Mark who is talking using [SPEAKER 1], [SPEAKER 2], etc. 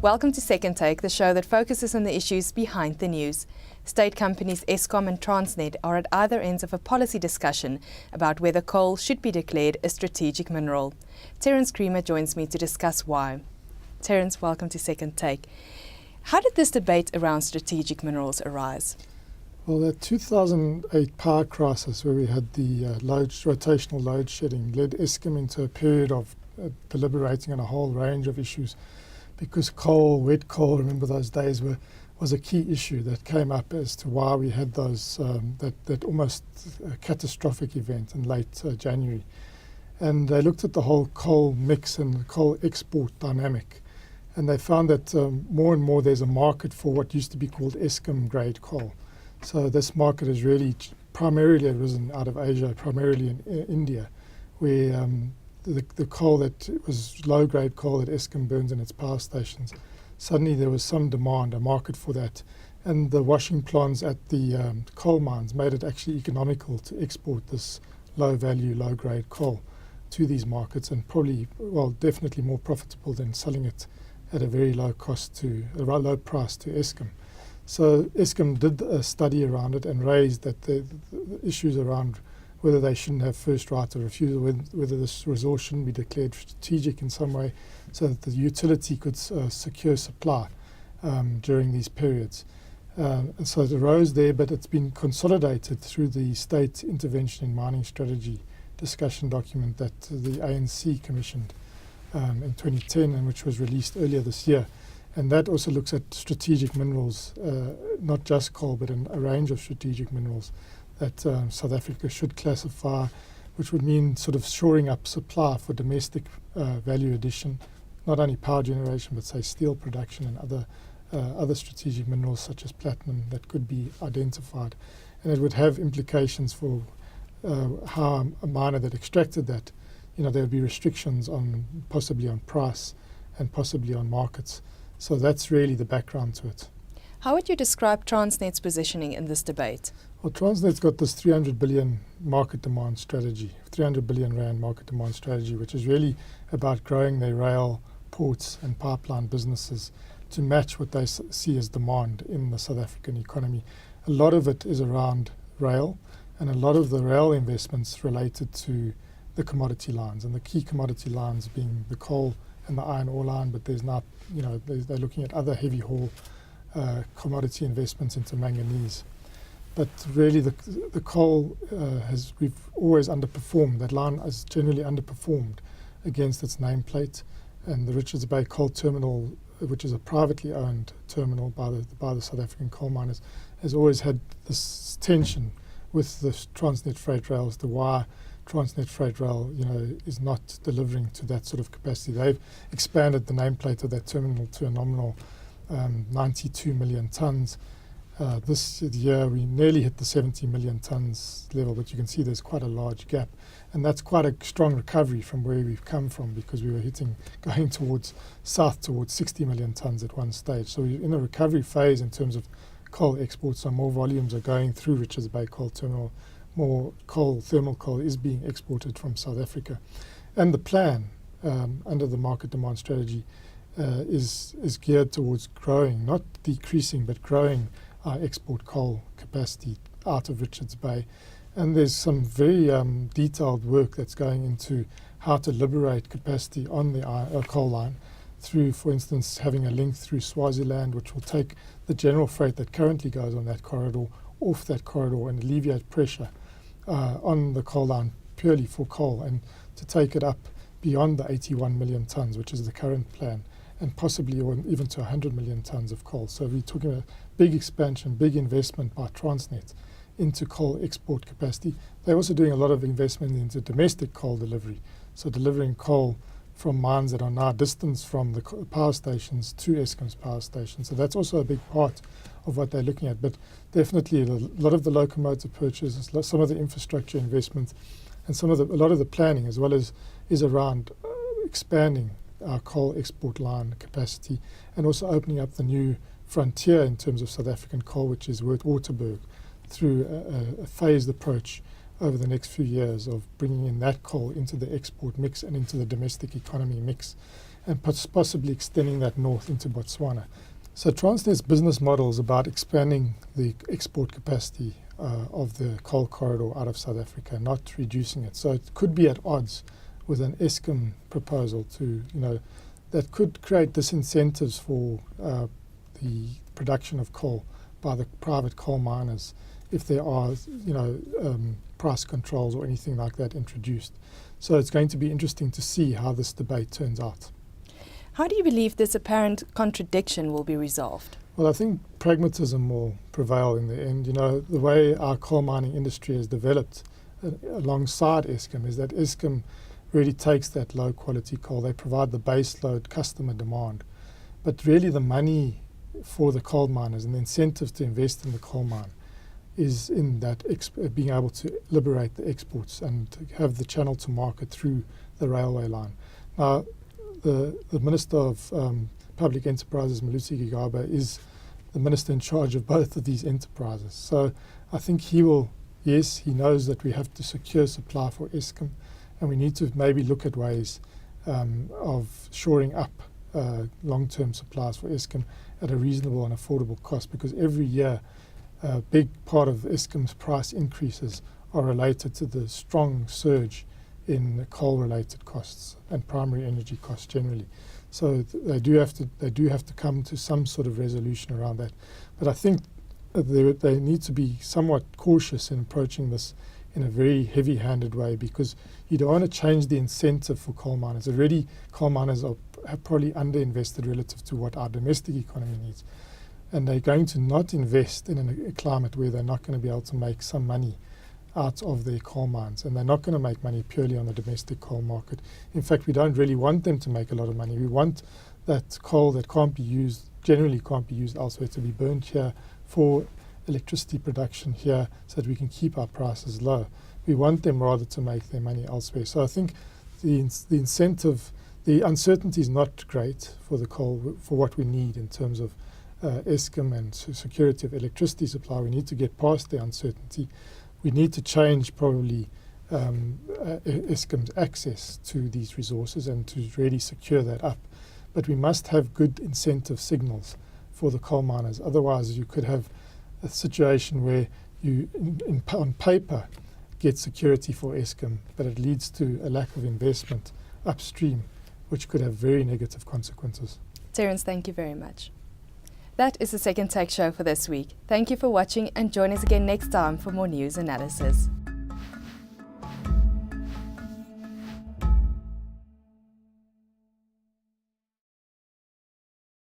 [SPEAKER 1] Welcome to Second Take, the show that focuses on the issues behind the news. State companies Eskom and Transnet are at either ends of a policy discussion about whether coal should be declared a strategic mineral. Terence Creamer joins me to discuss why. Terence, welcome to Second Take. How did this debate around strategic minerals arise?
[SPEAKER 2] Well, the 2008 power crisis, where we had the rotational load shedding, led Eskom into a period of deliberating on a whole range of issues, because coal, wet coal, remember those days, was a key issue that came up as to why we had those that almost catastrophic event in late January. And they looked at the whole coal mix and the coal export dynamic, and they found that more and more there's a market for what used to be called Eskom grade coal. So this market has really primarily arisen out of Asia, primarily in India, where the coal that was low-grade coal that Eskom burns in its power stations, suddenly there was some demand, a market for that. And the washing plants at the coal mines made it actually economical to export this low-value, low-grade coal to these markets, and probably, well, definitely more profitable than selling it at a very low cost a low price to Eskom. So Eskom did a study around it and raised that the issues around whether they shouldn't have first right of refusal, whether this resource shouldn't be declared strategic in some way, so that the utility could secure supply during these periods. And so it arose there, but it's been consolidated through the State Intervention in Mining Strategy discussion document that the ANC commissioned in 2010, and which was released earlier this year. And that also looks at strategic minerals, not just coal, but a range of strategic minerals that South Africa should classify, which would mean sort of shoring up supply for domestic value addition, not only power generation, but say steel production and other strategic minerals such as platinum that could be identified. And it would have implications for how a miner that extracted that, there would be restrictions possibly on price and possibly on markets. So that's really the background to it.
[SPEAKER 1] How would you describe Transnet's positioning in this debate?
[SPEAKER 2] Well, Transnet's got this 300 billion market demand strategy, 300 billion rand market demand strategy, which is really about growing their rail, ports and pipeline businesses to match what they see as demand in the South African economy. A lot of it is around rail, and a lot of the rail investments related to the commodity lines, and the key commodity lines being the coal and the iron ore line, but there's not, they're looking at other heavy haul commodity investments into manganese. But really the coal we've always underperformed. That line has generally underperformed against its nameplate. And the Richards Bay Coal Terminal, which is a privately owned terminal by the South African coal miners, has always had this tension with the Transnet freight rails, the why Transnet freight rail, is not delivering to that sort of capacity. They've expanded the nameplate of that terminal to a nominal 92 million tonnes. This year we nearly hit the 70 million tonnes level, but you can see there's quite a large gap, and that's quite a strong recovery from where we've come from, because we were going towards 60 million tonnes at one stage. So we're in a recovery phase in terms of coal exports, so more volumes are going through Richards Bay Coal Terminal, more coal, thermal coal is being exported from South Africa. And the plan under the market demand strategy is geared towards growing, not decreasing, but growing our export coal capacity out of Richards Bay. And there's some very detailed work that's going into how to liberate capacity on the coal line through, for instance, having a link through Swaziland, which will take the general freight that currently goes on that corridor off that corridor and alleviate pressure on the coal line purely for coal, and to take it up beyond the 81 million tonnes, which is the current plan, and possibly even to 100 million tonnes of coal. So we're talking about big expansion, big investment by Transnet into coal export capacity. They're also doing a lot of investment into domestic coal delivery, so delivering coal from mines that are now distanced from the power stations to Eskom's power stations. So that's also a big part of what they're looking at. But definitely a lot of the locomotive purchases, some of the infrastructure investment, and a lot of the planning as well as is around expanding our coal export line capacity, and also opening up the new frontier in terms of South African coal, which is Waterberg, through a phased approach over the next few years of bringing in that coal into the export mix and into the domestic economy mix, and possibly extending that north into Botswana. So Transnet's business model is about expanding the export capacity of the coal corridor out of South Africa, not reducing it. So it could be at odds with an Eskom proposal that could create disincentives for the production of coal by the private coal miners if there are, price controls or anything like that introduced. So it's going to be interesting to see how this debate turns out.
[SPEAKER 1] How do you believe this apparent contradiction will be resolved?
[SPEAKER 2] Well, I think pragmatism will prevail in the end. The way our coal mining industry has developed alongside Eskom is that Eskom really takes that low quality coal. They provide the base load customer demand. But really the money for the coal miners and the incentive to invest in the coal mine is in that being able to liberate the exports and to have the channel to market through the railway line. Now, the Minister of Public Enterprises, Malusi Gigaba, is the minister in charge of both of these enterprises. So I think he knows that we have to secure supply for Eskom, and we need to maybe look at ways of shoring up long-term supplies for Eskom at a reasonable and affordable cost, because every year a big part of Eskom's price increases are related to the strong surge in coal-related costs and primary energy costs generally. So they do have to come to some sort of resolution around that. But I think they need to be somewhat cautious in approaching this in a very heavy-handed way, because you don't want to change the incentive for coal miners. Already coal miners have probably underinvested relative to what our domestic economy needs. And they're going to not invest in a climate where they're not going to be able to make some money out of their coal mines, and they're not going to make money purely on the domestic coal market. In fact, we don't really want them to make a lot of money. We want that coal that generally can't be used elsewhere, to be burnt here for electricity production here, so that we can keep our prices low. We want them rather to make their money elsewhere. So I think the uncertainty is not great for the coal, for what we need in terms of Eskom and security of electricity supply. We need to get past the uncertainty. We need to change probably Eskom's access to these resources and to really secure that up. But we must have good incentive signals for the coal miners. Otherwise, you could have a situation where you, on paper, get security for Eskom, but it leads to a lack of investment upstream, which could have very negative consequences.
[SPEAKER 1] Terence, thank you very much. That is the Second Take show for this week. Thank you for watching, and join us again next time for more news analysis.